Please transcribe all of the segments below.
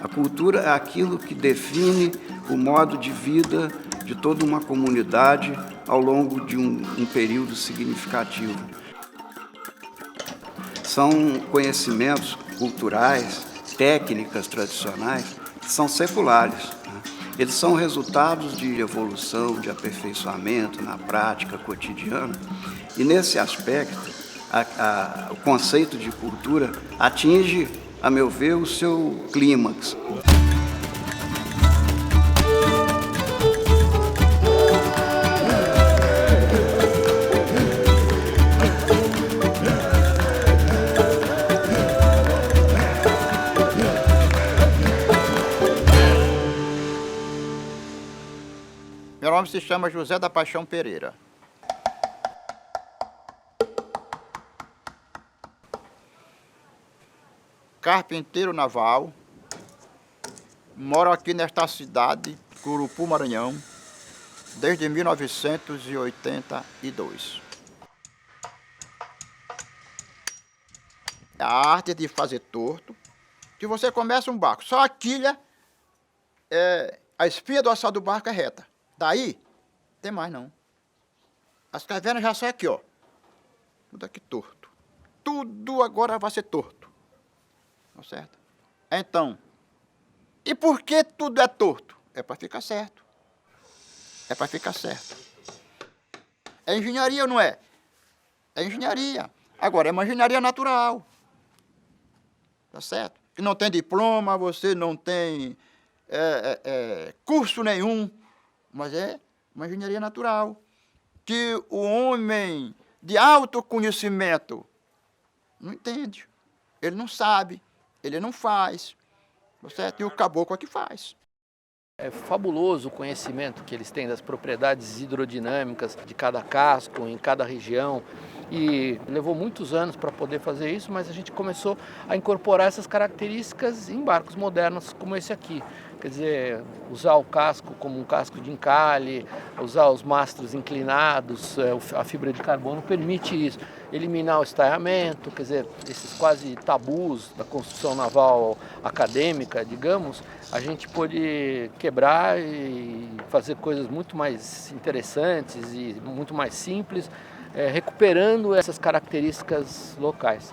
A cultura é aquilo que define o modo de vida de toda uma comunidade ao longo de um período significativo. São conhecimentos culturais, técnicas tradicionais, que são seculares, né? Eles são resultados de evolução, de aperfeiçoamento na prática cotidiana. E, nesse aspecto, o conceito de cultura atinge, a meu ver, o seu clímax. Meu nome se chama José da Paixão Pereira. Carpinteiro naval, moro aqui nesta cidade, Curupu, Maranhão, desde 1982. A arte de fazer torto, que você começa um barco, só a quilha, a espinha do assado do barco é reta. Daí, tem mais não. As cavernas já saem aqui, ó. Tudo aqui torto. Tudo agora vai ser torto. Tá certo? Então, e por que tudo é torto? É para ficar certo. É para ficar certo. É engenharia ou não é? É engenharia. Agora, é uma engenharia natural. Tá certo? Que não tem diploma, você não tem curso nenhum, mas é uma engenharia natural. Que o homem de autoconhecimento não entende. Ele não sabe. Ele não faz, certo? E o caboclo é que faz. É fabuloso o conhecimento que eles têm das propriedades hidrodinâmicas de cada casco, em cada região. E levou muitos anos para poder fazer isso, mas a gente começou a incorporar essas características em barcos modernos como esse aqui. Quer dizer, usar o casco como um casco de encalhe, usar os mastros inclinados, a fibra de carbono permite isso. Eliminar o estaiamento, quer dizer, esses quase tabus da construção naval acadêmica, digamos, a gente pôde quebrar e fazer coisas muito mais interessantes e muito mais simples, recuperando essas características locais.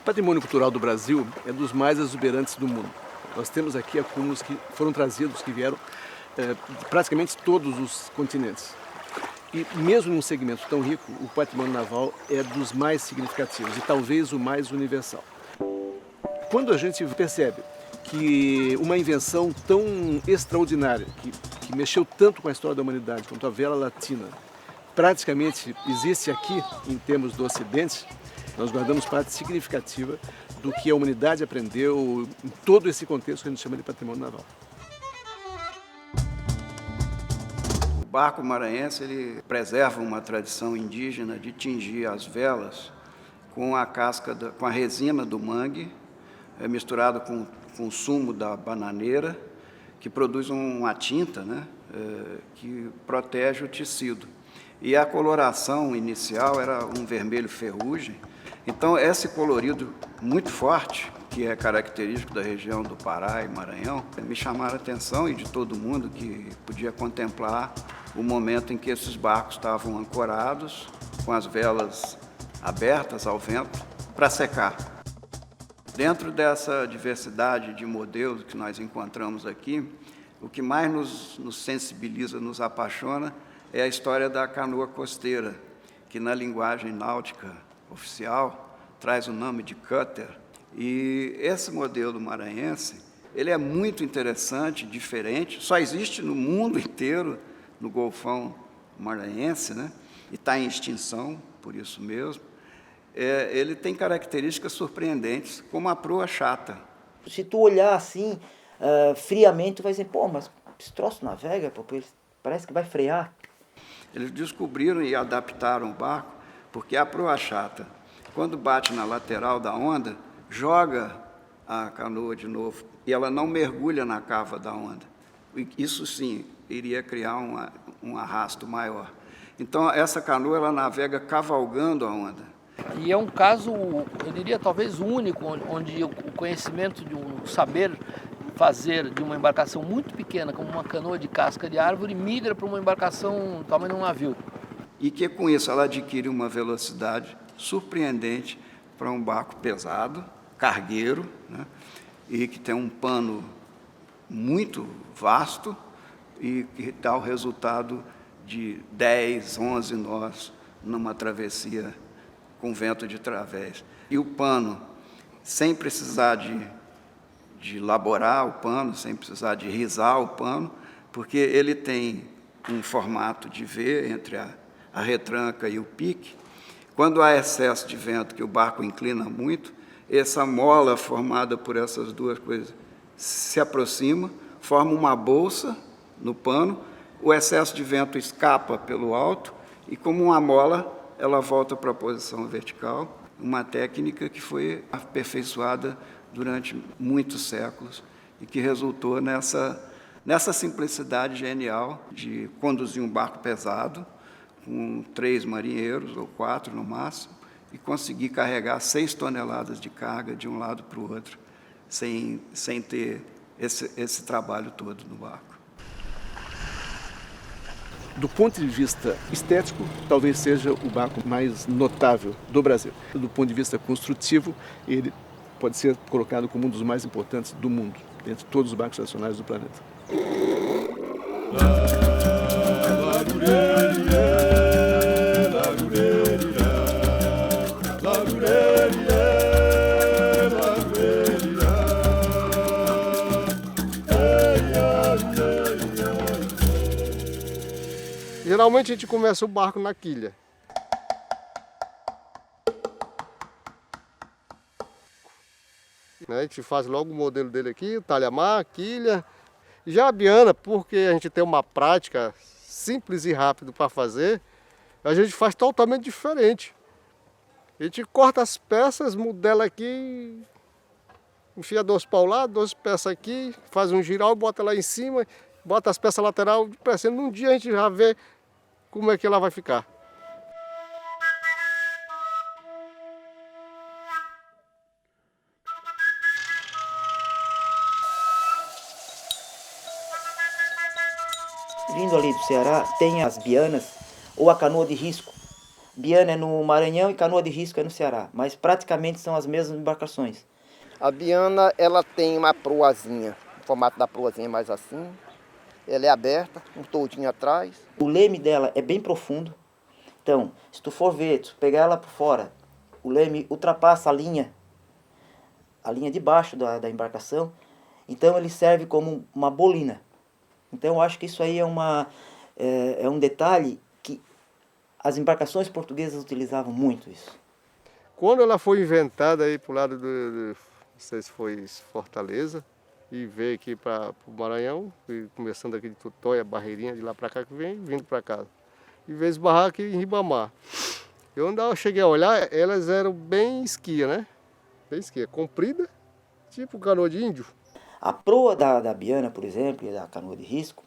O patrimônio cultural do Brasil é dos mais exuberantes do mundo. Nós temos aqui acúmulos que foram trazidos, que vieram praticamente todos os continentes. E mesmo num segmento tão rico, o patrimônio naval é dos mais significativos e talvez o mais universal. Quando a gente percebe que uma invenção tão extraordinária, que mexeu tanto com a história da humanidade, quanto a vela latina, praticamente existe aqui em termos do Ocidente, nós guardamos parte significativa do que a humanidade aprendeu em todo esse contexto que a gente chama de patrimônio naval. O barco maranhense ele preserva uma tradição indígena de tingir as velas com a casca, com a resina do mangue, misturado com o sumo da bananeira que produz uma tinta, né, que protege o tecido. E a coloração inicial era um vermelho ferrugem. Então, esse colorido muito forte, que é característico da região do Pará e Maranhão, me chamaram a atenção e de todo mundo que podia contemplar o momento em que esses barcos estavam ancorados, com as velas abertas ao vento, para secar. Dentro dessa diversidade de modelos que nós encontramos aqui, o que mais nos sensibiliza, nos apaixona, é a história da canoa costeira, que na linguagem náutica oficial traz o nome de cutter. E esse modelo maranhense, ele é muito interessante, diferente, só existe no mundo inteiro, no Golfão Maranhense, né? E está em extinção, por isso mesmo. Ele tem características surpreendentes, como a proa chata. Se tu olhar assim, friamente, tu vai dizer, pô, mas esse troço navega, pô, parece que vai frear. Eles descobriram e adaptaram o barco, porque a proa chata, quando bate na lateral da onda, joga a canoa de novo, e ela não mergulha na cava da onda. Isso sim, iria criar um arrasto maior. Então, essa canoa, ela navega cavalgando a onda. E é um caso, eu diria, talvez único, onde o conhecimento de um saber fazer de uma embarcação muito pequena, como uma canoa de casca de árvore, migra para uma embarcação do tamanho de um navio. E que, com isso, ela adquire uma velocidade surpreendente para um barco pesado, cargueiro, né? E que tem um pano muito vasto e que dá o resultado de 10, 11 nós numa travessia com vento de través. E o pano, sem precisar de elaborar o pano, sem precisar de rizar o pano, porque ele tem um formato de V entre a retranca e o pique. Quando há excesso de vento, que o barco inclina muito, essa mola formada por essas duas coisas se aproxima, forma uma bolsa no pano, o excesso de vento escapa pelo alto e, como uma mola, ela volta para a posição vertical, uma técnica que foi aperfeiçoada durante muitos séculos e que resultou nessa simplicidade genial de conduzir um barco pesado, com 3 marinheiros, ou 4 no máximo, e conseguir carregar 6 toneladas de carga de um lado para o outro, sem ter esse trabalho todo no barco. Do ponto de vista estético, talvez seja o barco mais notável do Brasil. Do ponto de vista construtivo, ele pode ser colocado como um dos mais importantes do mundo, dentre todos os barcos nacionais do planeta. Geralmente a gente começa o barco na quilha. A gente faz logo o modelo dele aqui, talha-mar, quilha. Já a biana, porque a gente tem uma prática simples e rápida para fazer, a gente faz totalmente diferente. A gente corta as peças, modela aqui, enfia 2 pau lá, 2 peças aqui, faz um giral, bota lá em cima, bota as peças lateral, depressando. Num dia a gente já vê como é que ela vai ficar. Vindo ali do Ceará, tem as bianas ou a canoa de risco. Biana é no Maranhão e canoa de risco é no Ceará, mas praticamente são as mesmas embarcações. A biana, ela tem uma proazinha, o formato da proazinha é mais assim. Ela é aberta, um toldinho atrás. O leme dela é bem profundo. Então, se tu for ver, tu pegar ela por fora, o leme ultrapassa a linha de baixo da embarcação. Então, ele serve como uma bolina. Então, eu acho que isso aí é um detalhe que as embarcações portuguesas utilizavam muito isso. Quando ela foi inventada aí pro lado não sei se foi Fortaleza, e veio aqui para o Maranhão, começando aqui de Tutóia, Barreirinha, de lá para cá que vem, vindo para cá. E veio esbarrar aqui em Ribamar. Eu cheguei a olhar, elas eram bem esquia, né? Bem esquia, comprida, tipo canoa de índio. A proa da biana, por exemplo, e da canoa de risco,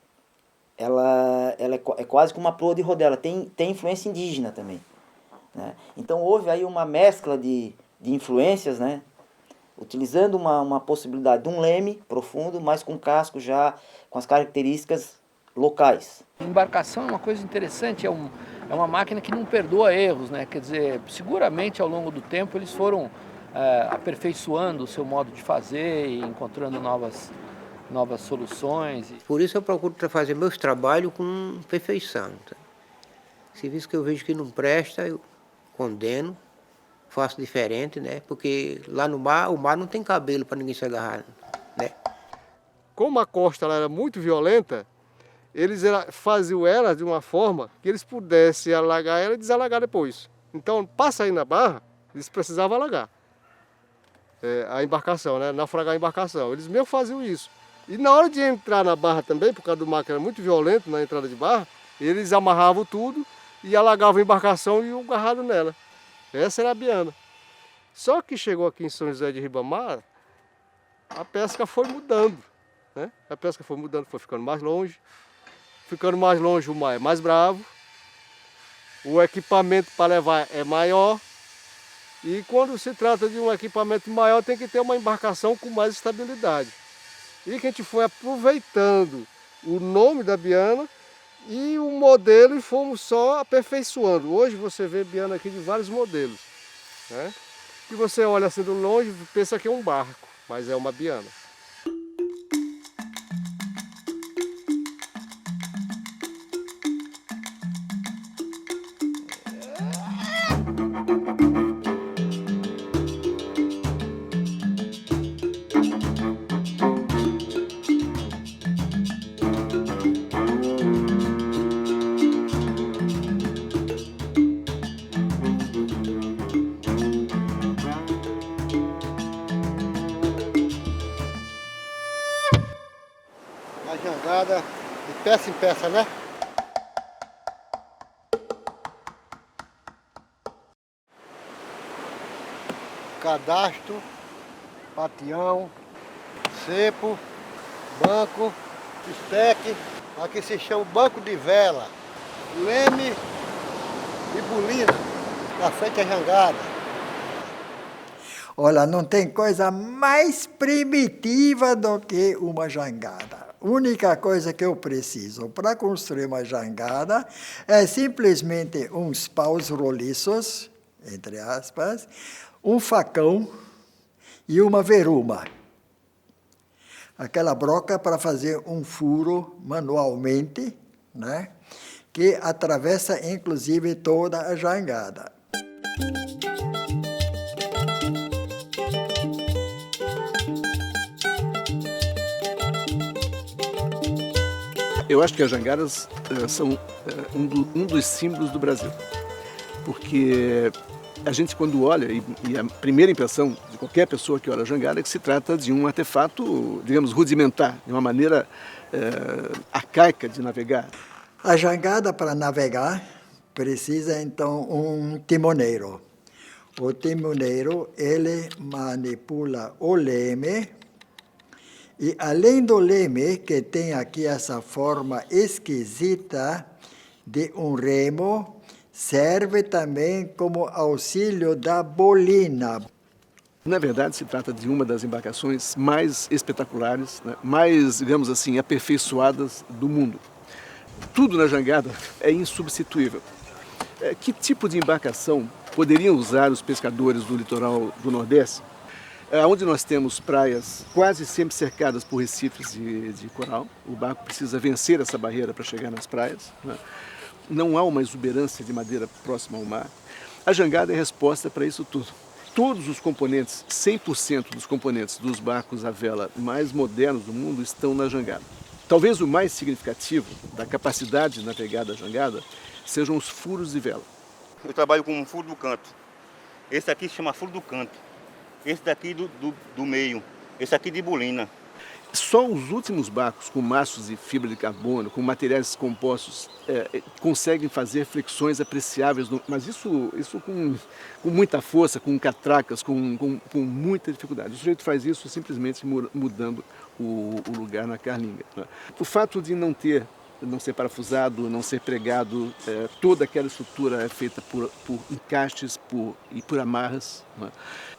ela é quase como uma proa de rodela, tem influência indígena também, né? Então houve aí uma mescla de influências, né? Utilizando uma possibilidade de um leme profundo, mas com casco já com as características locais. Embarcação é uma coisa interessante, é uma máquina que não perdoa erros, né? Quer dizer, seguramente ao longo do tempo eles foram aperfeiçoando o seu modo de fazer e encontrando novas soluções. Por isso eu procuro fazer meus trabalhos com perfeição. Tá? Serviço que eu vejo que não presta, eu condeno, faço diferente, né? Porque lá no mar, o mar não tem cabelo para ninguém se agarrar, né? Como a costa ela era muito violenta, eles faziam ela de uma forma que eles pudessem alagar ela e desalagar depois. Então, passa aí na barra, eles precisavam alagar a embarcação, né? Naufragar a embarcação. Eles mesmo faziam isso. E na hora de entrar na barra também, por causa do mar que era muito violento na entrada de barra, eles amarravam tudo e alagavam a embarcação e o agarrado nela. Essa era a biana. Só que chegou aqui em São José de Ribamar, a pesca foi mudando, né? A pesca foi mudando, foi ficando mais longe. Ficando mais longe, o mar é mais bravo. O equipamento para levar é maior. E quando se trata de um equipamento maior, tem que ter uma embarcação com mais estabilidade. E que a gente foi aproveitando o nome da biana e o modelo e fomos só aperfeiçoando. Hoje você vê biana aqui de vários modelos, né? E você olha assim de longe e pensa que é um barco, mas é uma biana. A jangada de peça em peça, né? Cadastro, patião, cepo, banco, esteque. Aqui se chama banco de vela, leme e bolina, na frente a jangada. Olha, não tem coisa mais primitiva do que uma jangada. A única coisa que eu preciso para construir uma jangada é simplesmente uns paus roliços, entre aspas, um facão e uma veruma. Aquela broca para fazer um furo manualmente, né? Que atravessa inclusive toda a jangada. Eu acho que as jangadas são um dos símbolos do Brasil, porque a gente quando olha, e a primeira impressão de qualquer pessoa que olha a jangada é que se trata de um artefato, digamos, rudimentar, de uma maneira arcaica de navegar. A jangada para navegar precisa então um timoneiro. O timoneiro, ele manipula o leme. E além do leme, que tem aqui essa forma esquisita de um remo, serve também como auxílio da bolina. Na verdade, se trata de uma das embarcações mais espetaculares, né, mais, digamos assim, aperfeiçoadas do mundo. Tudo na jangada é insubstituível. Que tipo de embarcação poderiam usar os pescadores do litoral do Nordeste? Onde nós temos praias quase sempre cercadas por recifes de coral. O barco precisa vencer essa barreira para chegar nas praias, né? Não há uma exuberância de madeira próxima ao mar. A jangada é resposta para isso tudo. Todos os componentes, 100% dos componentes dos barcos à vela mais modernos do mundo estão na jangada. Talvez o mais significativo da capacidade de navegar da jangada sejam os furos de vela. Eu trabalho com um furo do canto. Esse aqui se chama furo do canto. Esse daqui do meio, esse aqui de bolina. Só os últimos barcos com mastros de fibra de carbono, com materiais compostos, conseguem fazer flexões apreciáveis, mas isso com muita força, com catracas, com muita dificuldade. O sujeito faz isso simplesmente mudando o lugar na carlinga. Né? O fato de não ser parafusado, não ser pregado, toda aquela estrutura é feita por encastes e por amarras. Né?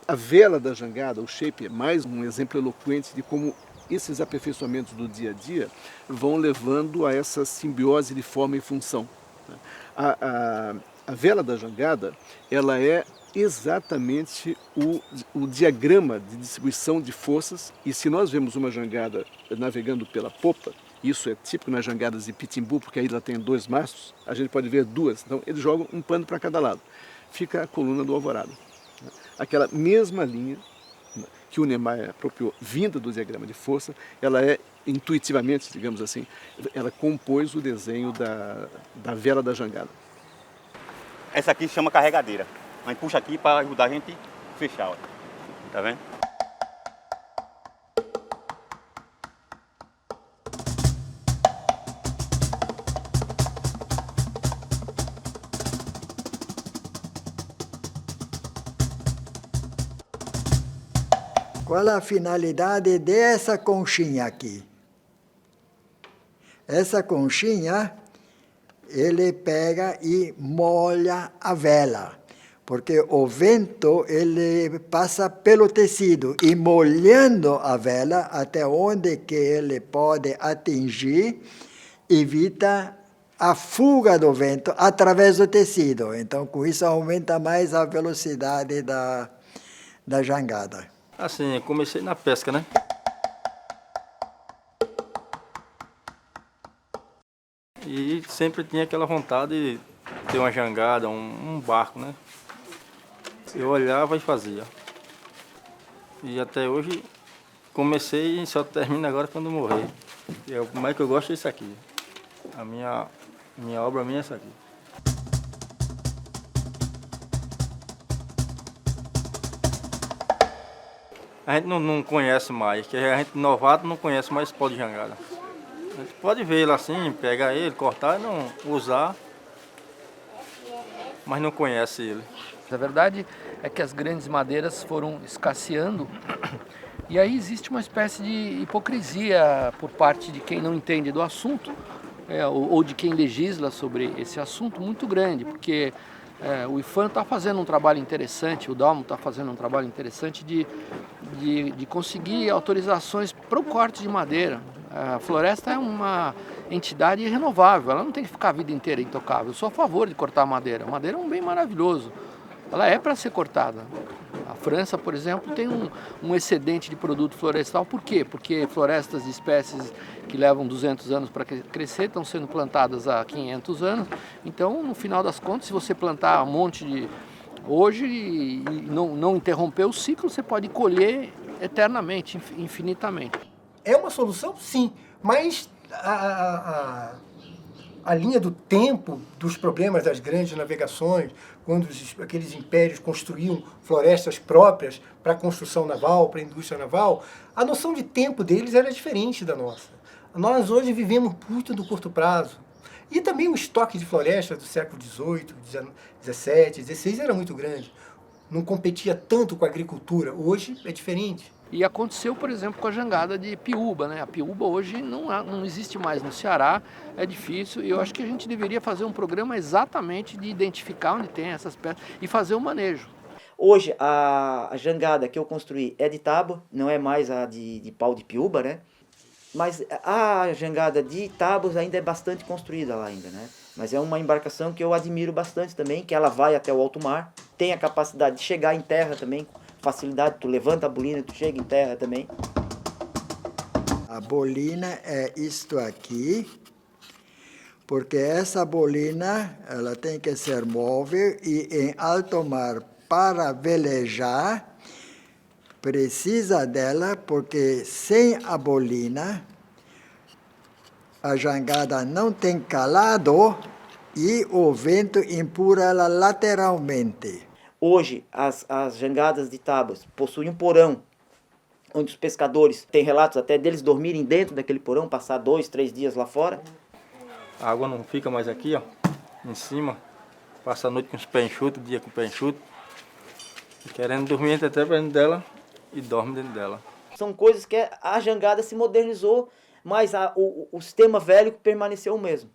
A vela da jangada, o shape, é mais um exemplo eloquente de como esses aperfeiçoamentos do dia a dia vão levando a essa simbiose de forma e função. Né? A vela da jangada, ela é exatamente o diagrama de distribuição de forças, e se nós vemos uma jangada navegando pela popa, isso é típico nas jangadas de Pitimbu, porque aí ela tem 2 mastros, a gente pode ver 2, então eles jogam um pano para cada lado. Fica a coluna do Alvorada. Aquela mesma linha que o Niemeyer apropriou, vinda do diagrama de força, ela é intuitivamente, digamos assim, ela compôs o desenho da vela da jangada. Essa aqui se chama carregadeira. A gente puxa aqui para ajudar a gente a fechar, ó. Tá vendo? Qual a finalidade dessa conchinha aqui? Essa conchinha, ele pega e molha a vela, porque o vento ele passa pelo tecido e molhando a vela até onde que ele pode atingir, evita a fuga do vento através do tecido. Então, com isso aumenta mais a velocidade da jangada. Assim, eu comecei na pesca, né? E sempre tinha aquela vontade de ter uma jangada, um barco, né? Eu olhava e fazia. E até hoje comecei e só termino agora quando morrer. O mais que eu gosto é isso aqui. A minha obra é essa aqui. A gente não conhece mais, que a gente novato não conhece mais pau de jangada. A gente pode ver ele assim, pegar ele, cortar e não usar, mas não conhece ele. A verdade é que as grandes madeiras foram escasseando e aí existe uma espécie de hipocrisia por parte de quem não entende do assunto ou de quem legisla sobre esse assunto muito grande, porque o IPHAN está fazendo um trabalho interessante, o DALMO está fazendo um trabalho interessante de conseguir autorizações para o corte de madeira. A floresta é uma entidade renovável, ela não tem que ficar a vida inteira intocável. Eu sou a favor de cortar madeira. A madeira é um bem maravilhoso, ela é para ser cortada. A França, por exemplo, tem um excedente de produto florestal. Por quê? Porque florestas de espécies que levam 200 anos para crescer estão sendo plantadas há 500 anos. Então, no final das contas, se você plantar um monte de hoje e não interromper o ciclo, você pode colher eternamente, infinitamente. É uma solução, sim, mas a linha do tempo dos problemas das grandes navegações, quando aqueles impérios construíam florestas próprias para a construção naval, para a indústria naval, a noção de tempo deles era diferente da nossa. Nós hoje vivemos muito do curto prazo. E também o estoque de florestas do século XVIII, XVII, XVI era muito grande. Não competia tanto com a agricultura. Hoje é diferente. E aconteceu, por exemplo, com a jangada de Piúba, né? A Piúba hoje não existe mais no Ceará, é difícil, e eu acho que a gente deveria fazer um programa exatamente de identificar onde tem essas peças e fazer o manejo. Hoje, a jangada que eu construí é de tábua, não é mais a de pau de Piúba, né? Mas a jangada de tábuas ainda é bastante construída lá ainda, né? Mas é uma embarcação que eu admiro bastante também, que ela vai até o alto mar, tem a capacidade de chegar em terra também, facilidade, tu levanta a bolina e tu chega em terra também. A bolina é isto aqui, porque essa bolina ela tem que ser móvel e em alto mar para velejar precisa dela, porque sem a bolina a jangada não tem calado e o vento empurra ela lateralmente. Hoje, as jangadas de tábuas possuem um porão, onde os pescadores têm relatos até deles dormirem dentro daquele porão, passar 2, 3 dias lá fora. A água não fica mais aqui, ó, em cima. Passa a noite com os pés enxutos, dia com o pé enxuto. Querendo dormir, entra até dentro dela e dorme dentro dela. são coisas que a jangada se modernizou, mas o sistema velho permaneceu o mesmo.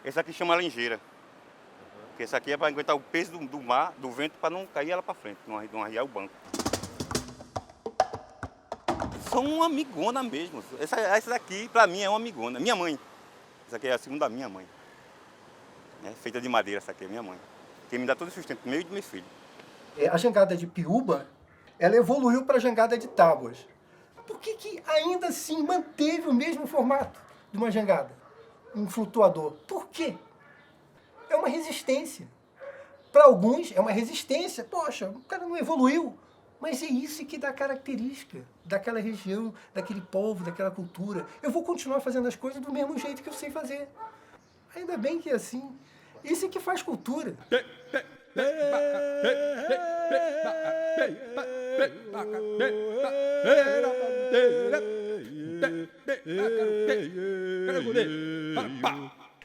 Esse aqui chama lingeira. Porque esse aqui é para aguentar o peso do mar, do vento, para não cair ela para frente, não arriar o banco. São uma amigona mesmo. Essa daqui, para mim, é uma amigona. Minha mãe. Essa aqui é a segunda minha mãe. É feita de madeira, essa aqui é minha mãe. Quem me dá todo o sustento, meio de meu filho. A jangada de Piúba, ela evoluiu para a jangada de tábuas. Por que ainda assim manteve o mesmo formato de uma jangada? Um flutuador. Por quê? É uma resistência. Para alguns é uma resistência. Poxa, o cara não evoluiu. Mas é isso que dá característica daquela região, daquele povo, daquela cultura. Eu vou continuar fazendo as coisas do mesmo jeito que eu sei fazer. Ainda bem que é assim. Isso é que faz cultura.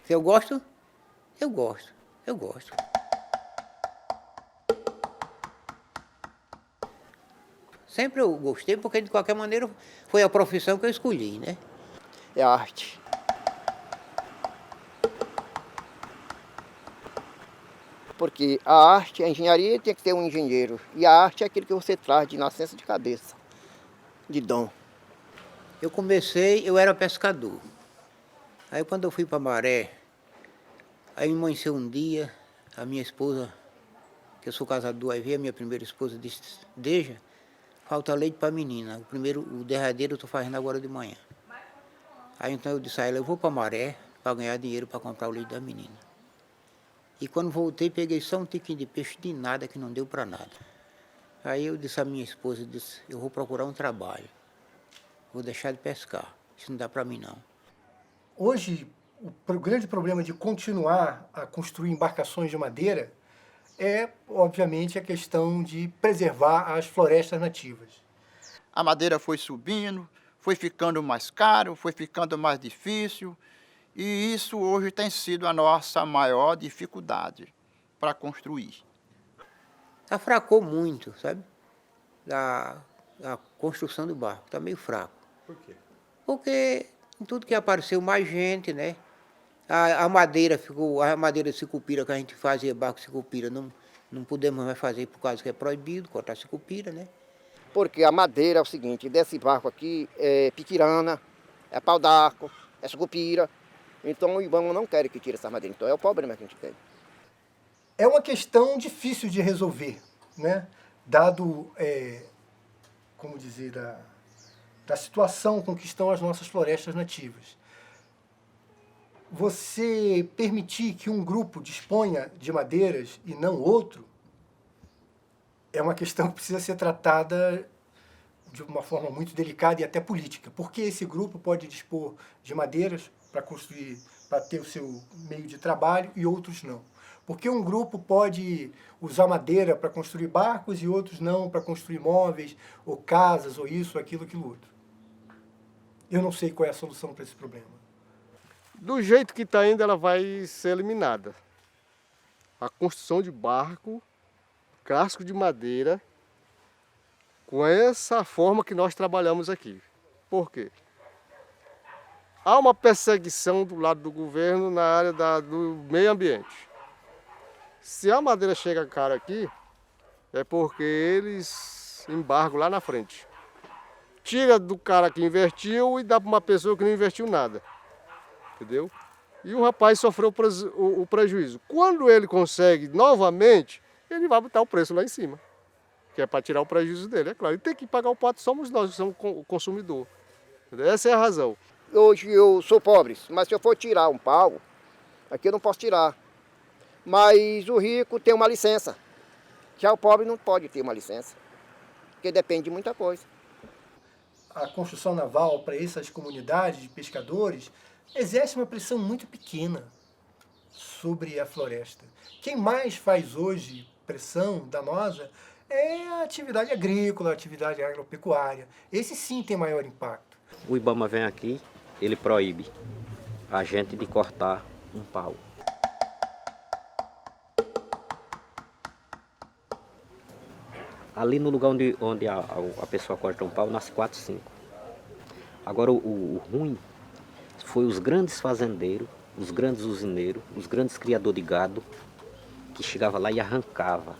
Se eu gosto, eu gosto, eu gosto. Sempre eu gostei, porque de qualquer maneira foi a profissão que eu escolhi, né? É a arte. Porque a arte, a engenharia tem que ter um engenheiro. E a arte é aquilo que você traz de nascença de cabeça, de dom. Eu era pescador. Aí quando eu fui para Maré, aí amanheceu um dia, a minha esposa, que eu sou casado 2 vezes, a minha primeira esposa disse, Deja, falta leite para a menina. O derradeiro eu estou fazendo agora de manhã. Aí então eu disse a ela, eu vou para Maré para ganhar dinheiro para comprar o leite da menina. E quando voltei, peguei só um tiquinho de peixe de nada, que não deu para nada. Aí eu disse à minha esposa, eu vou procurar um trabalho. Vou deixar de pescar. Isso não dá para mim, não. Hoje, o grande problema de continuar a construir embarcações de madeira é, obviamente, a questão de preservar as florestas nativas. A madeira foi subindo, foi ficando mais caro, foi ficando mais difícil, e isso hoje tem sido a nossa maior dificuldade para construir. Afracou muito, sabe? A construção do barco, está meio fraco. Por quê? Porque em tudo que apareceu mais gente, né? A madeira de sicupira que a gente fazia, barco de sicupira, não podemos mais fazer por causa que é proibido cortar sicupira, né? Porque a madeira é o seguinte, desse barco aqui é piquirana, é pau d'arco, é sucupira. Então o IBAMA não quer que tire essa madeira, então é o problema que a gente tem. É uma questão difícil de resolver, né? Dado, como dizer, da situação com que estão as nossas florestas nativas. Você permitir que um grupo disponha de madeiras e não outro é uma questão que precisa ser tratada de uma forma muito delicada e até política. Porque esse grupo pode dispor de madeiras para construir, para ter o seu meio de trabalho e outros não. Porque um grupo pode usar madeira para construir barcos e outros não, para construir móveis, ou casas, ou isso, aquilo, aquilo outro. Eu não sei qual é a solução para esse problema. Do jeito que está indo, ela vai ser eliminada. A construção de barco, casco de madeira, com essa forma que nós trabalhamos aqui. Por quê? Há uma perseguição do lado do governo na área do meio ambiente. Se a madeira chega cara aqui, é porque eles embargam lá na frente. Tira do cara que investiu e dá para uma pessoa que não investiu nada. Entendeu? E o rapaz sofreu o prejuízo. Quando ele consegue novamente, ele vai botar o preço lá em cima. Que é para tirar o prejuízo dele, é claro. E tem que pagar o pato, somos nós que somos o consumidor. Entendeu? Essa é a razão. Hoje eu sou pobre, mas se eu for tirar um pau, aqui eu não posso tirar. Mas o rico tem uma licença. Já o pobre não pode ter uma licença, porque depende de muita coisa. A construção naval para essas comunidades de pescadores exerce uma pressão muito pequena sobre a floresta. Quem mais faz hoje pressão danosa é a atividade agrícola, a atividade agropecuária. Esse sim tem maior impacto. O IBAMA vem aqui, ele proíbe a gente de cortar um pau. Ali no lugar onde a pessoa corta um pau, nasce 4, 5. Agora o ruim foi os grandes fazendeiros, os grandes usineiros, os grandes criadores de gado, que chegavam lá e arrancava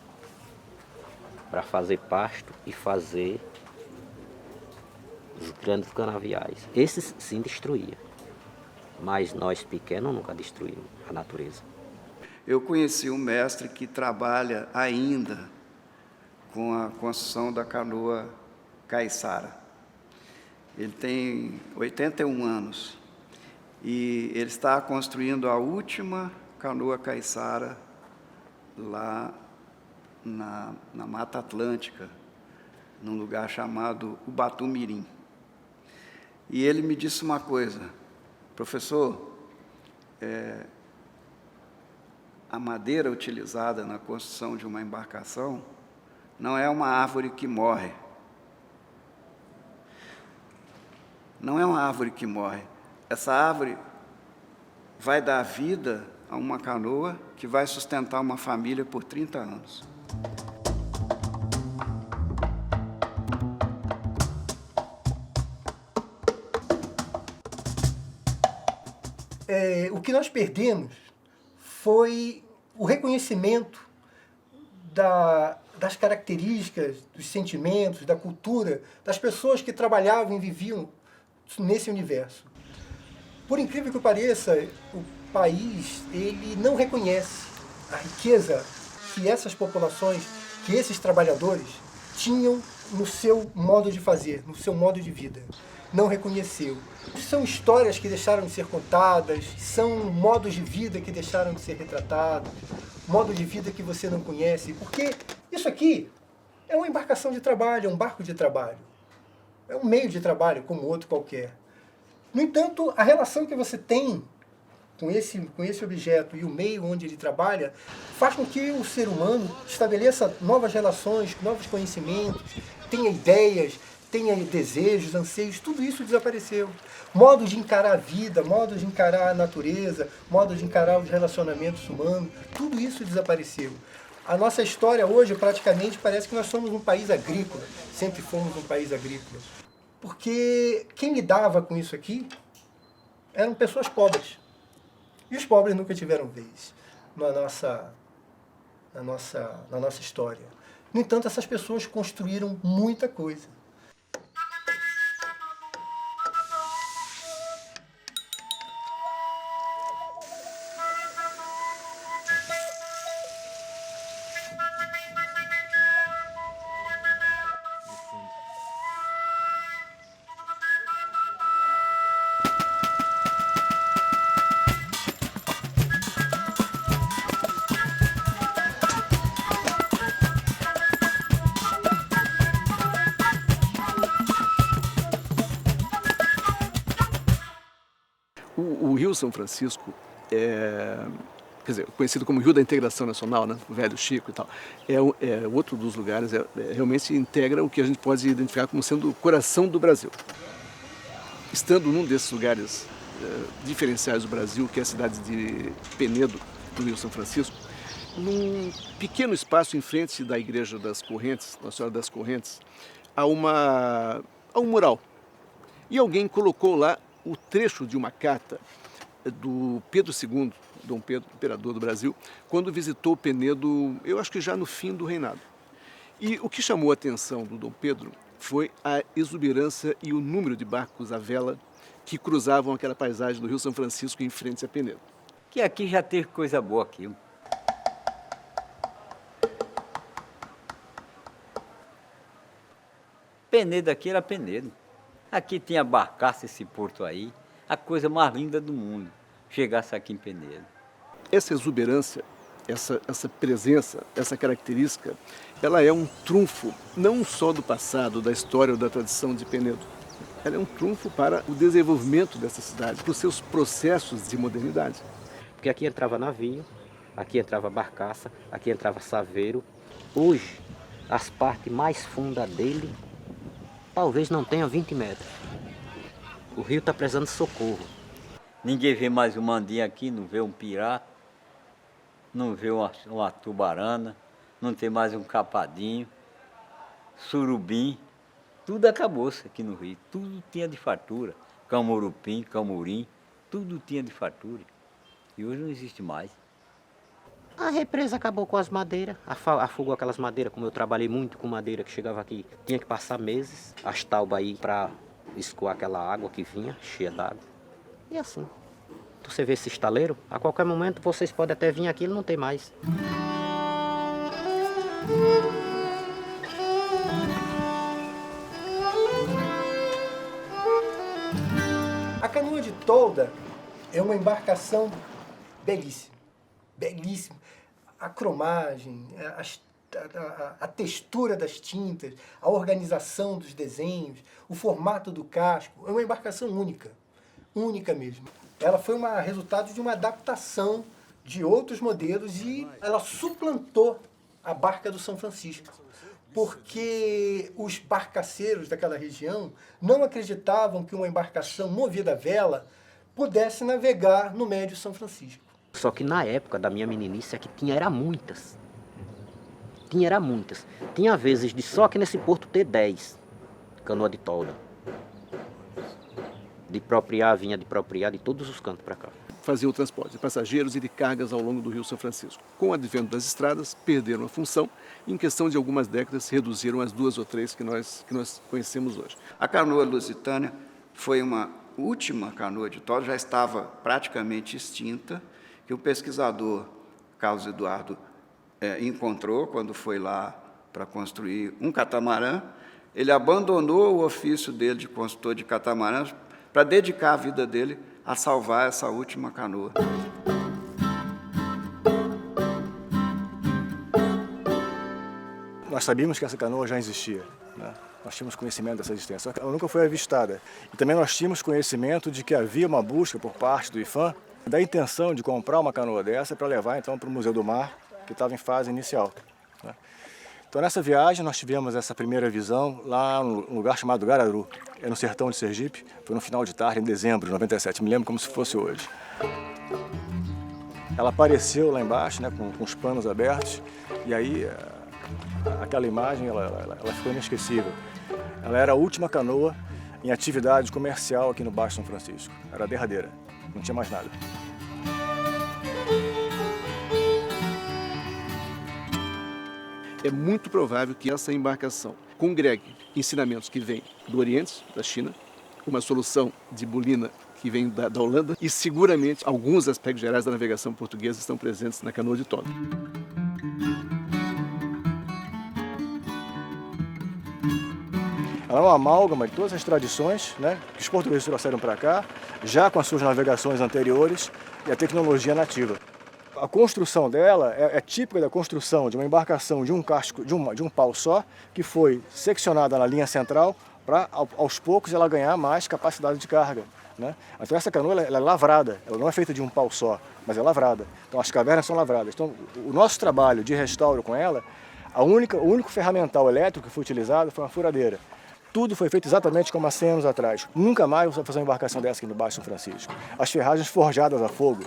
para fazer pasto e fazer os grandes canaviais. Esses sim destruía, mas nós pequenos nunca destruímos a natureza. Eu conheci um mestre que trabalha ainda com a construção da canoa caiçara. Ele tem 81 anos e ele está construindo a última canoa caiçara lá na Mata Atlântica, num lugar chamado Ubatumirim. E ele me disse uma coisa: professor, a madeira utilizada na construção de uma embarcação não é uma árvore que morre. Não é uma árvore que morre. Essa árvore vai dar vida a uma canoa que vai sustentar uma família por 30 anos. O que nós perdemos foi o reconhecimento das características, dos sentimentos, da cultura, das pessoas que trabalhavam e viviam nesse universo. Por incrível que pareça, o país ele não reconhece a riqueza que essas populações, que esses trabalhadores tinham no seu modo de fazer, no seu modo de vida. Não reconheceu. São histórias que deixaram de ser contadas, são modos de vida que deixaram de ser retratados, modo de vida que você não conhece, porque isso aqui é uma embarcação de trabalho, é um barco de trabalho, é um meio de trabalho como outro qualquer. No entanto, a relação que você tem com esse objeto e o meio onde ele trabalha faz com que o ser humano estabeleça novas relações, novos conhecimentos, tenha ideias, tenha desejos, anseios, tudo isso desapareceu. Modo de encarar a vida, modo de encarar a natureza, modo de encarar os relacionamentos humanos, tudo isso desapareceu. A nossa história hoje praticamente parece que nós somos um país agrícola, sempre fomos um país agrícola. Porque quem lidava com isso aqui eram pessoas pobres. E os pobres nunca tiveram vez na nossa história. No entanto, essas pessoas construíram muita coisa. O Rio São Francisco quer dizer, conhecido como Rio da Integração Nacional, né? O Velho Chico e tal, é outro dos lugares, realmente integra o que a gente pode identificar como sendo o coração do Brasil. Estando num desses lugares diferenciais do Brasil, que é a cidade de Penedo, do Rio São Francisco, num pequeno espaço em frente da Igreja das Correntes, Nossa Senhora das Correntes, há um mural. E alguém colocou lá o trecho de uma carta do Pedro II, Dom Pedro, imperador do Brasil, quando visitou Penedo, eu acho que já no fim do reinado. E o que chamou a atenção do Dom Pedro foi a exuberância e o número de barcos à vela que cruzavam aquela paisagem do Rio São Francisco em frente a Penedo. Que aqui já teve coisa boa aqui. Penedo aqui era Penedo. Aqui tinha barcaça esse porto aí, a coisa mais linda do mundo, chegasse aqui em Penedo. Essa exuberância, essa presença, essa característica, ela é um trunfo não só do passado, da história ou da tradição de Penedo. Ela é um trunfo para o desenvolvimento dessa cidade, para os seus processos de modernidade. Porque aqui entrava navio, aqui entrava barcaça, aqui entrava saveiro. Hoje, as partes mais fundas dele talvez não tenham 20 metros. O rio está precisando de socorro. Ninguém vê mais um mandinho aqui, não vê um pirá, não vê uma tubarana, não tem mais um capadinho. surubim, tudo acabou-se aqui no rio. Tudo tinha de fartura. Camurupim, camurim, tudo tinha de fartura. E hoje não existe mais. A represa acabou com as madeiras, afogou aquelas madeiras, como eu trabalhei muito com madeira que chegava aqui, tinha que passar meses, as taubas aí para escoar aquela água que vinha, cheia d'água. E assim, você vê esse estaleiro, a qualquer momento vocês podem até vir aqui, ele não tem mais. A canoa de tolda é uma embarcação belíssima, belíssima. A cromagem, a textura das tintas, a organização dos desenhos, o formato do casco, é uma embarcação única, única mesmo. Ela foi resultado de uma adaptação de outros modelos e ela suplantou a barca do São Francisco, porque os barcaceiros daquela região não acreditavam que uma embarcação movida a vela pudesse navegar no Médio São Francisco. Só que na época da minha meninice, aqui tinha muitas. Tinha muitas. Tinha vezes de só aqui nesse porto ter 10 canoa de tolda. Vinha de propriar de todos os cantos para cá. Fazia o transporte de passageiros e de cargas ao longo do Rio São Francisco. Com o advento das estradas, perderam a função e em questão de algumas décadas reduziram as 2 ou 3 que nós conhecemos hoje. A canoa lusitânia foi uma última canoa de tolda, já estava praticamente extinta, que o pesquisador Carlos Eduardo encontrou quando foi lá para construir um catamarã. Ele abandonou o ofício dele de construtor de catamarãs para dedicar a vida dele a salvar essa última canoa. Nós sabíamos que essa canoa já existia, né? Nós tínhamos conhecimento dessa existência, ela nunca foi avistada. E também nós tínhamos conhecimento de que havia uma busca por parte do IPHAN da intenção de comprar uma canoa dessa para levar então para o Museu do Mar, que estava em fase inicial, né? Então nessa viagem nós tivemos essa primeira visão lá num lugar chamado Gararu, é no sertão de Sergipe, foi no final de tarde, em dezembro de 97, me lembro como se fosse hoje. Ela apareceu lá embaixo, né, com os panos abertos, e aí aquela imagem ela ficou inesquecível. Ela era a última canoa em atividade comercial aqui no Baixo São Francisco, era a derradeira, não tinha mais nada. É muito provável que essa embarcação congregue ensinamentos que vêm do Oriente, da China, uma solução de bolina que vem da Holanda e seguramente alguns aspectos gerais da navegação portuguesa estão presentes na canoa de tolda. Ela é uma amálgama de todas as tradições, né, que os portugueses trouxeram para cá, já com as suas navegações anteriores e a tecnologia nativa. A construção dela é típica da construção de uma embarcação de um casco, de um pau só, que foi seccionada na linha central para, aos poucos, ela ganhar mais capacidade de carga, né? Então essa canoa ela é lavrada, ela não é feita de um pau só, mas é lavrada. Então as cavernas são lavradas. Então o nosso trabalho de restauro com ela, o único ferramental elétrico que foi utilizado foi uma furadeira. Tudo foi feito exatamente como há 100 anos atrás. Nunca mais você vai fazer uma embarcação dessa aqui no Baixo São Francisco. As ferragens forjadas a fogo,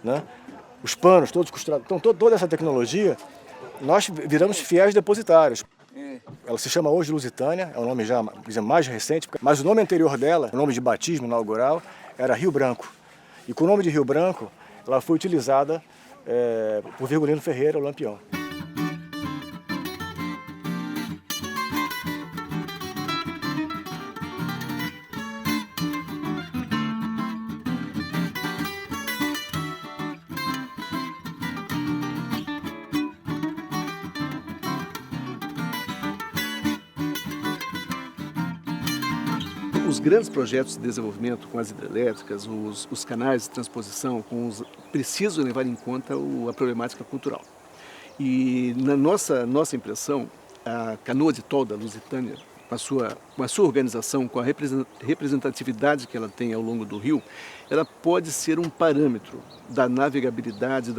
né? Os panos todos costurados. Então toda essa tecnologia, nós viramos fiéis depositários. Ela se chama hoje Lusitânia, é um nome já mais recente, mas o nome anterior dela, o nome de batismo inaugural, era Rio Branco. E com o nome de Rio Branco, ela foi utilizada por Virgulino Ferreira, o Lampião. Os grandes projetos de desenvolvimento com as hidrelétricas, os canais de transposição, precisam levar em conta a problemática cultural. E na nossa impressão, a canoa de tolda lusitânia, com a sua organização, com a representatividade que ela tem ao longo do rio, ela pode ser um parâmetro da navegabilidade,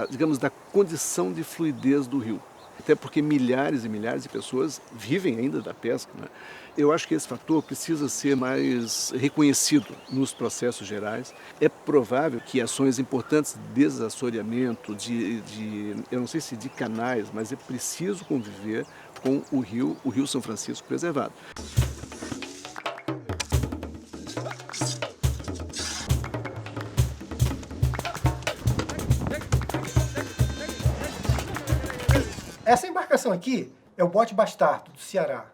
digamos, da condição de fluidez do rio. Até porque milhares e milhares de pessoas vivem ainda da pesca, né? Eu acho que esse fator precisa ser mais reconhecido nos processos gerais. É provável que ações importantes de desassoreamento, eu não sei se de canais, mas é preciso conviver com o Rio São Francisco preservado. Essa embarcação aqui é o bote Bastardo, do Ceará.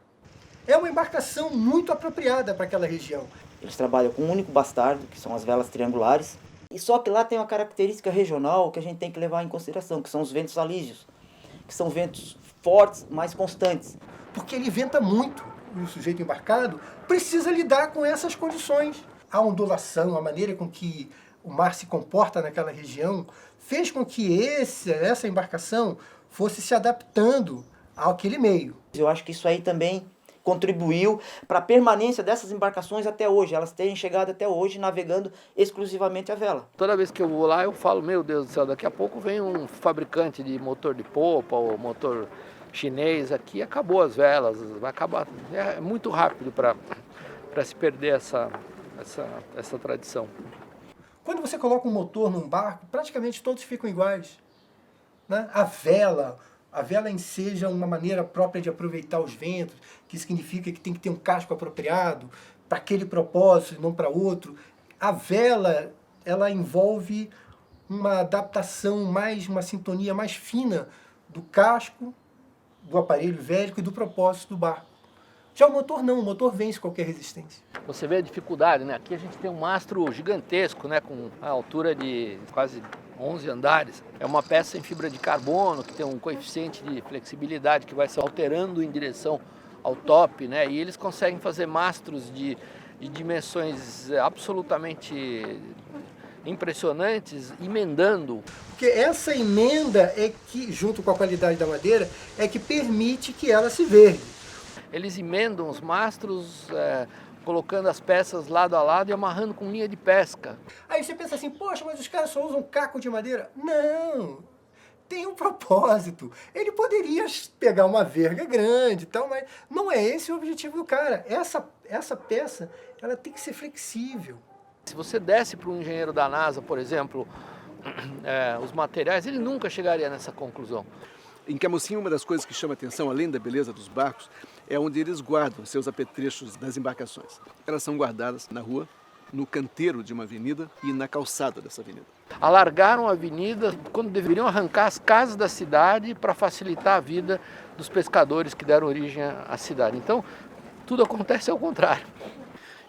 É uma embarcação muito apropriada para aquela região. Eles trabalham com um único bastardo, que são as velas triangulares. E só que lá tem uma característica regional que a gente tem que levar em consideração, que são os ventos alísios, que são ventos fortes, mais constantes. Porque ele venta muito, e o sujeito embarcado precisa lidar com essas condições. A ondulação, a maneira com que o mar se comporta naquela região, fez com que essa embarcação fosse se adaptando àquele meio. Eu acho que isso aí também contribuiu para a permanência dessas embarcações até hoje. Elas terem chegado até hoje navegando exclusivamente a vela. Toda vez que eu vou lá, eu falo, meu Deus do céu, daqui a pouco vem um fabricante de motor de popa ou motor chinês aqui, acabou as velas, vai acabar. É muito rápido para se perder essa tradição. Quando você coloca um motor num barco, praticamente todos ficam iguais, né? A vela enseja uma maneira própria de aproveitar os ventos, que significa que tem que ter um casco apropriado para aquele propósito e não para outro. A vela, ela envolve uma adaptação, uma sintonia mais fina do casco, do aparelho vélico e do propósito do barco. Já o motor não, o motor vence qualquer resistência. Você vê a dificuldade, né? Aqui a gente tem um mastro gigantesco, né? Com a altura de quase 11 andares. É uma peça em fibra de carbono que tem um coeficiente de flexibilidade que vai se alterando em direção ao top, né? E eles conseguem fazer mastros de dimensões absolutamente impressionantes, emendando. Porque essa emenda é que, junto com a qualidade da madeira, é que permite que ela se verde. Eles emendam os mastros, colocando as peças lado a lado e amarrando com linha de pesca. Aí você pensa assim, poxa, mas os caras só usam caco de madeira? Não, tem um propósito. Ele poderia pegar uma verga grande e tal, mas não é esse o objetivo do cara. Essa peça, ela tem que ser flexível. Se você desse para um engenheiro da NASA, por exemplo, os materiais, ele nunca chegaria nessa conclusão. Em Camocim, uma das coisas que chama atenção, além da beleza dos barcos, é onde eles guardam seus apetrechos das embarcações. Elas são guardadas na rua, no canteiro de uma avenida e na calçada dessa avenida. Alargaram a avenida quando deveriam arrancar as casas da cidade para facilitar a vida dos pescadores que deram origem à cidade. Então, tudo acontece ao contrário.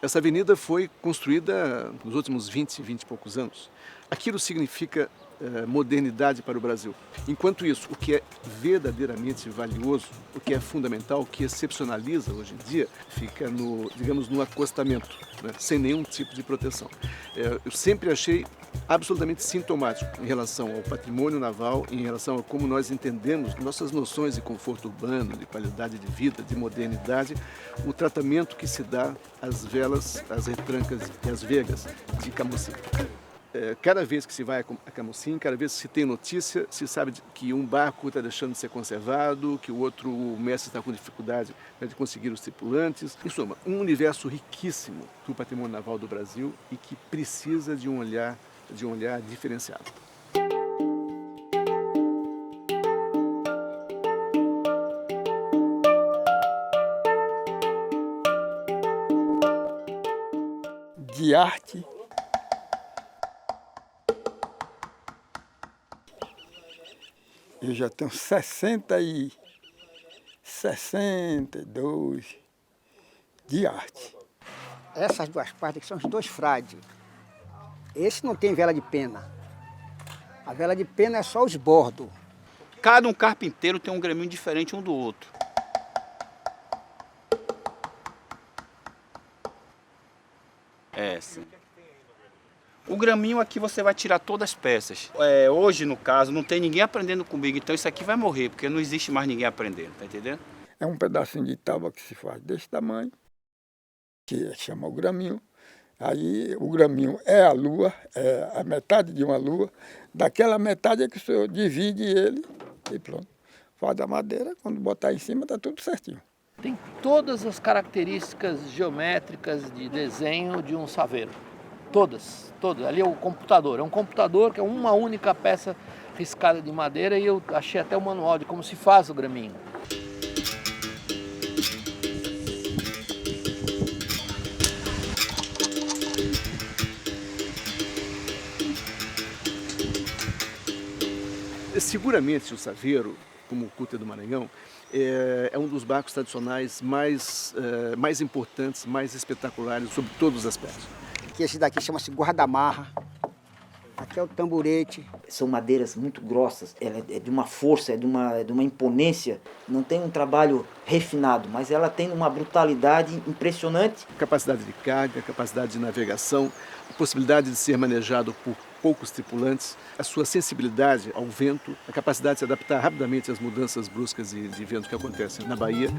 Essa avenida foi construída nos últimos 20 e poucos anos. Aquilo significa modernidade para o Brasil. Enquanto isso, o que é verdadeiramente valioso, o que é fundamental, o que excepcionaliza hoje em dia, fica no acostamento, né, sem nenhum tipo de proteção. Eu sempre achei absolutamente sintomático em relação ao patrimônio naval, em relação a como nós entendemos nossas noções de conforto urbano, de qualidade de vida, de modernidade, o tratamento que se dá às velas, às retrancas e às vegas de Camocim. Cada vez que se vai a Camocim, cada vez que se tem notícia, se sabe que um barco está deixando de ser conservado, que o mestre está com dificuldade de conseguir os tripulantes. Em suma, um universo riquíssimo do patrimônio naval do Brasil e que precisa de um olhar diferenciado. De arte. Eu já tenho 62 de arte. Essas duas partes aqui são os dois frades. Esse não tem vela de pena. A vela de pena é só os bordos. Cada um carpinteiro tem um graminho diferente um do outro. Sim. O graminho aqui você vai tirar todas as peças. Hoje, no caso, não tem ninguém aprendendo comigo, então isso aqui vai morrer, porque não existe mais ninguém aprendendo, tá entendendo? É um pedacinho de tábua que se faz desse tamanho, que chama o graminho. Aí o graminho é a lua, é a metade de uma lua. Daquela metade é que o senhor divide ele e pronto. Faz a madeira, quando botar em cima tá tudo certinho. Tem todas as características geométricas de desenho de um saveiro. Todas. Ali é o computador. É um computador que é uma única peça riscada de madeira e eu achei até o manual de como se faz o graminho. Seguramente o Saveiro, como o Cúter do Maranhão, é um dos barcos tradicionais mais importantes, mais espetaculares, sob todos os aspectos. Aqui, esse daqui chama-se guarda-marra. Aqui é o tamborete. São madeiras muito grossas, ela é de uma força, é de uma imponência. Não tem um trabalho refinado, mas ela tem uma brutalidade impressionante. Capacidade de carga, capacidade de navegação, a possibilidade de ser manejado por poucos tripulantes, a sua sensibilidade ao vento, a capacidade de se adaptar rapidamente às mudanças bruscas de vento que acontecem na Bahia.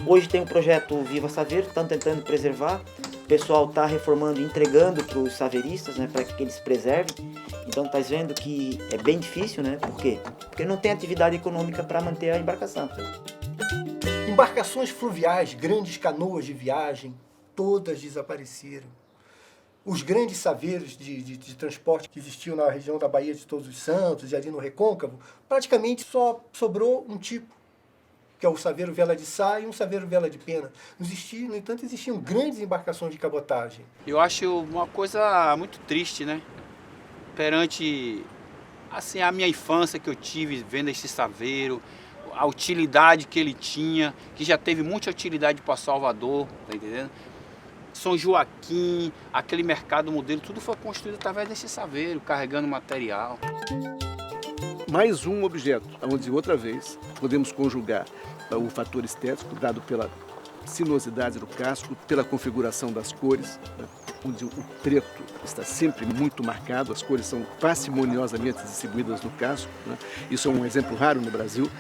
Hoje tem o projeto Viva Saveiro, estão tentando preservar. O pessoal está reformando e entregando para os saveiristas, né, para que eles preservem. Então está vendo que é bem difícil, né? Por quê? Porque não tem atividade econômica para manter a embarcação. Embarcações fluviais, grandes canoas de viagem, todas desapareceram. Os grandes saveiros de transporte que existiam na região da Baía de Todos os Santos e ali no Recôncavo, praticamente só sobrou um tipo, que é o saveiro vela de sá e um saveiro vela de pena. No entanto, existiam grandes embarcações de cabotagem. Eu acho uma coisa muito triste, né? Perante assim, a minha infância que eu tive vendo esse saveiro, a utilidade que ele tinha, que já teve muita utilidade para Salvador, tá entendendo? São Joaquim, aquele mercado modelo, tudo foi construído através desse saveiro, carregando material. Mais um objeto, onde outra vez podemos conjugar o fator estético dado pela sinuosidade do casco, pela configuração das cores, né, onde o preto está sempre muito marcado, as cores são parcimoniosamente distribuídas no casco, né, isso é um exemplo raro no Brasil,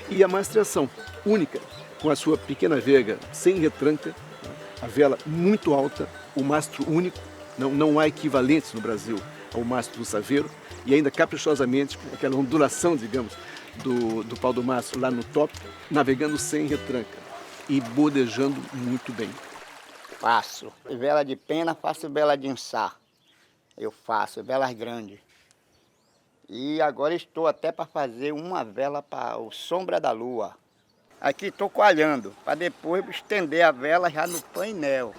e a mastreação única, com a sua pequena vega sem retranca, né, a vela muito alta, o mastro único, não há equivalentes no Brasil ao mastro do saveiro, e ainda caprichosamente, com aquela ondulação, digamos, do pau do mastro lá no top, navegando sem retranca e bordejando muito bem. Faço vela de pena, faço vela de ensá. Eu faço velas grandes. E agora estou até para fazer uma vela para o Sombra da Lua. Aqui estou coalhando, para depois estender a vela já no painel.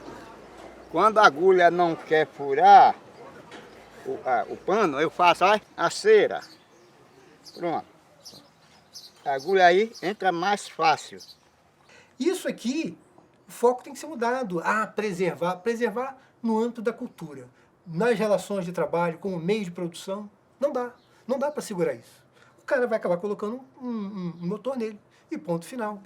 Quando a agulha não quer furar o pano, eu faço a cera. Pronto. A agulha aí entra mais fácil. Isso aqui, o foco tem que ser mudado a preservar no âmbito da cultura. Nas relações de trabalho, como meio de produção, não dá para segurar isso. O cara vai acabar colocando um motor nele e ponto final.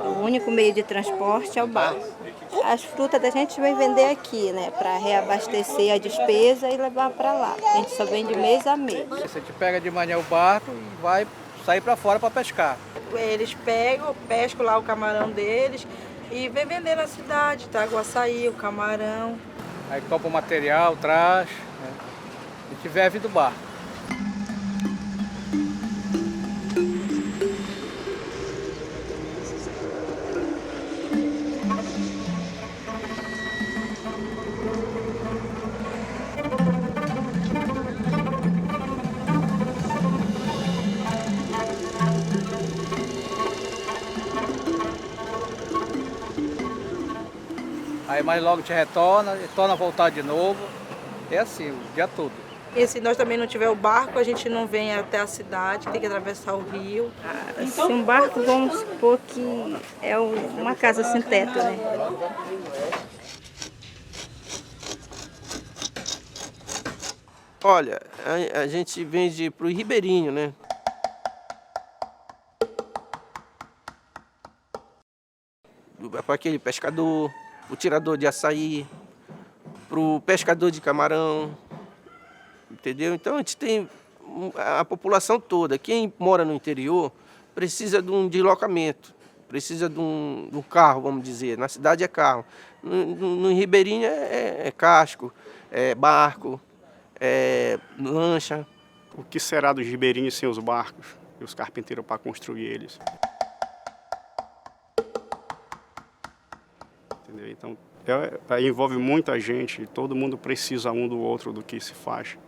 O único meio de transporte é o barco. As frutas a gente vai vender aqui, né, para reabastecer a despesa e levar para lá. A gente só vende mês a mês. A gente pega de manhã o barco e vai sair para fora para pescar. Eles pescam lá o camarão deles e vem vender na cidade, tá? O açaí, o camarão. Aí compra o material, traz, né? A gente vive do barco. Aí mais logo te retorna, torna a voltar de novo. É assim, o dia todo. E se nós também não tiver o barco, a gente não vem até a cidade, tem que atravessar o rio. Se um barco, vamos supor que é uma casa sem teto, né? Olha, a gente vende para o ribeirinho, né? Para aquele pescador, o tirador de açaí, para o pescador de camarão, entendeu? Então a gente tem a população toda. Quem mora no interior precisa de um deslocamento, precisa de um carro, vamos dizer. Na cidade é carro, no ribeirinho é casco, é barco, é lancha. O que será dos ribeirinhos sem os barcos e os carpinteiros para construir eles? Entendeu? Então, envolve muita gente, todo mundo precisa um do outro do que se faz.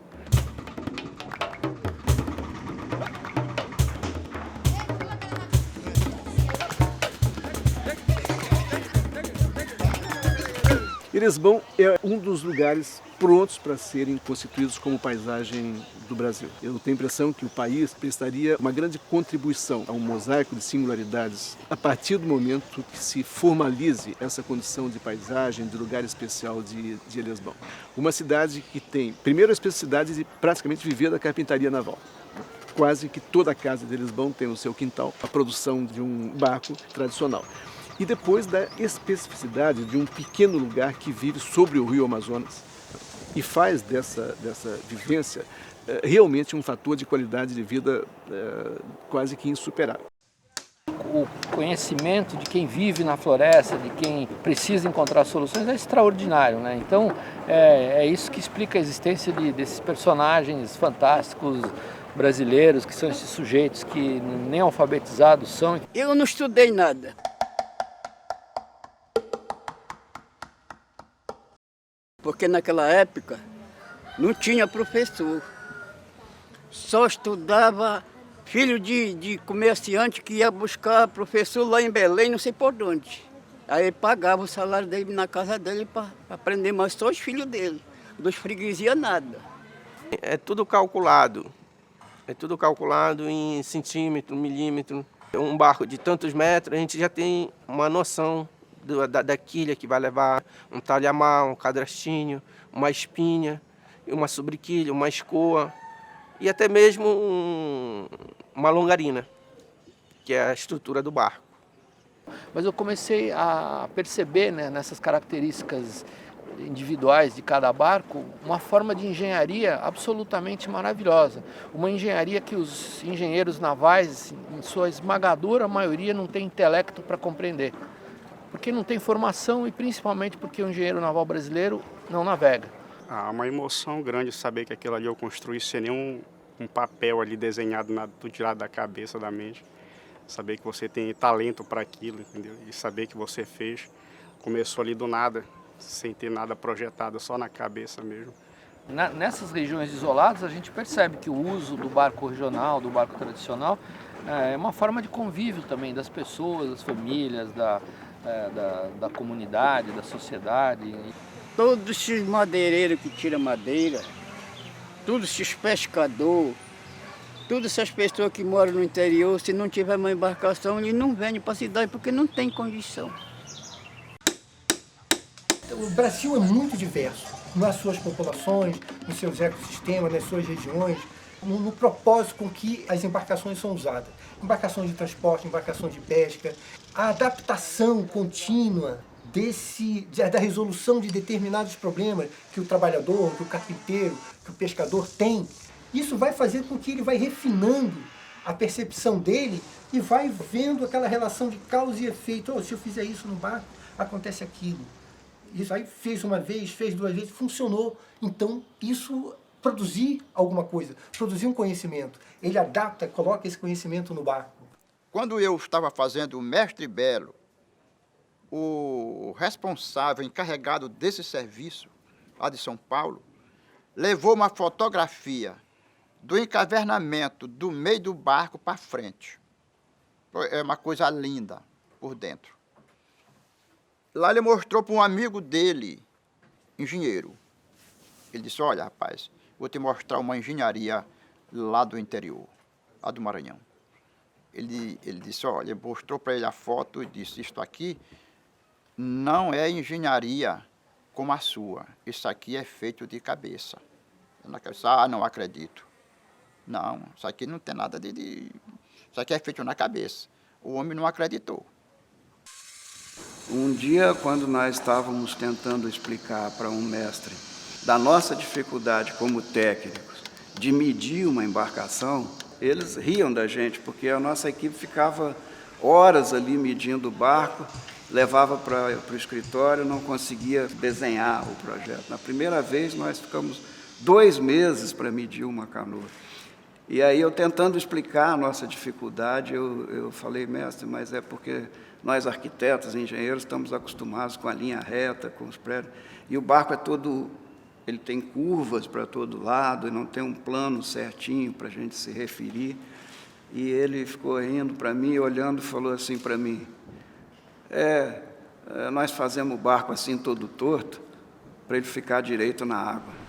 Eresbão é um dos lugares prontos para serem constituídos como paisagem do Brasil. Eu tenho a impressão que o país prestaria uma grande contribuição a um mosaico de singularidades a partir do momento que se formalize essa condição de paisagem, de lugar especial de Eresbão. Uma cidade que tem, primeiro, a especificidade de praticamente viver da carpintaria naval. Quase que toda a casa de Eresbão tem no seu quintal a produção de um barco tradicional. E depois da especificidade de um pequeno lugar que vive sobre o rio Amazonas e faz dessa vivência realmente um fator de qualidade de vida quase que insuperável. O conhecimento de quem vive na floresta, de quem precisa encontrar soluções é extraordinário, né? Então é isso que explica a existência desses personagens fantásticos brasileiros, que são esses sujeitos que nem alfabetizados são. Eu não estudei nada. Porque naquela época não tinha professor. Só estudava filho de comerciante que ia buscar professor lá em Belém, não sei por onde. Aí ele pagava o salário dele na casa dele para aprender, mas só os filhos dele. Dos freguesia nada. É tudo calculado. É tudo calculado em centímetro, milímetro. Um barco de tantos metros, a gente já tem uma noção da quilha que vai levar, um talhamar, um cadrastinho, uma espinha, uma sobrequilha, uma escoa e até mesmo uma longarina, que é a estrutura do barco. Mas eu comecei a perceber, né, nessas características individuais de cada barco, uma forma de engenharia absolutamente maravilhosa. Uma engenharia que os engenheiros navais, em sua esmagadora maioria, não têm intelecto para compreender. Porque não tem formação e principalmente porque o engenheiro naval brasileiro não navega. Há uma emoção grande saber que aquilo ali eu construí sem nenhum papel ali desenhado, nada, tudo tirado da cabeça, da mente. Saber que você tem talento para aquilo, entendeu? E saber que você fez, começou ali do nada, sem ter nada projetado, só na cabeça mesmo. Nessas regiões isoladas, a gente percebe que o uso do barco regional, do barco tradicional, é uma forma de convívio também das pessoas, das famílias, da comunidade, da sociedade. Todos esses madeireiros que tiram madeira, todos esses pescadores, todas essas pessoas que moram no interior, se não tiver uma embarcação, eles não vêm para a cidade porque não tem condição. O Brasil é muito diverso nas suas populações, nos seus ecossistemas, nas suas regiões, no propósito com que as embarcações são usadas. Embarcações de transporte, embarcações de pesca, a adaptação contínua da resolução de determinados problemas que o trabalhador, que o carpinteiro, que o pescador tem, isso vai fazer com que ele vai refinando a percepção dele e vai vendo aquela relação de causa e efeito. Oh, se eu fizer isso no barco, acontece aquilo. Isso aí fez uma vez, fez duas vezes, funcionou. Então, isso produzir alguma coisa, produzir um conhecimento. Ele adapta, coloca esse conhecimento no barco. Quando eu estava fazendo o Mestre Belo, o responsável, encarregado desse serviço, lá de São Paulo, levou uma fotografia do encavernamento do meio do barco para frente. É uma coisa linda por dentro. Lá ele mostrou para um amigo dele, engenheiro. Ele disse, olha, rapaz, vou te mostrar uma engenharia lá do interior, lá do Maranhão. Ele disse, olha, mostrou para ele a foto e disse, isto aqui não é engenharia como a sua, isso aqui é feito de cabeça. Não acredito. Não, isso aqui não tem nada Isso aqui é feito na cabeça. O homem não acreditou. Um dia, quando nós estávamos tentando explicar para um mestre da nossa dificuldade como técnicos de medir uma embarcação, eles riam da gente, porque a nossa equipe ficava horas ali medindo o barco, levava para o escritório, não conseguia desenhar o projeto. Na primeira vez, nós ficamos 2 meses para medir uma canoa. E aí, eu tentando explicar a nossa dificuldade, eu falei, mestre, mas é porque nós arquitetos, engenheiros, estamos acostumados com a linha reta, com os prédios, e o barco é todo, ele tem curvas para todo lado, e não tem um plano certinho para a gente se referir. E ele ficou rindo para mim, olhando, e falou assim para mim, nós fazemos o barco assim todo torto, para ele ficar direito na água.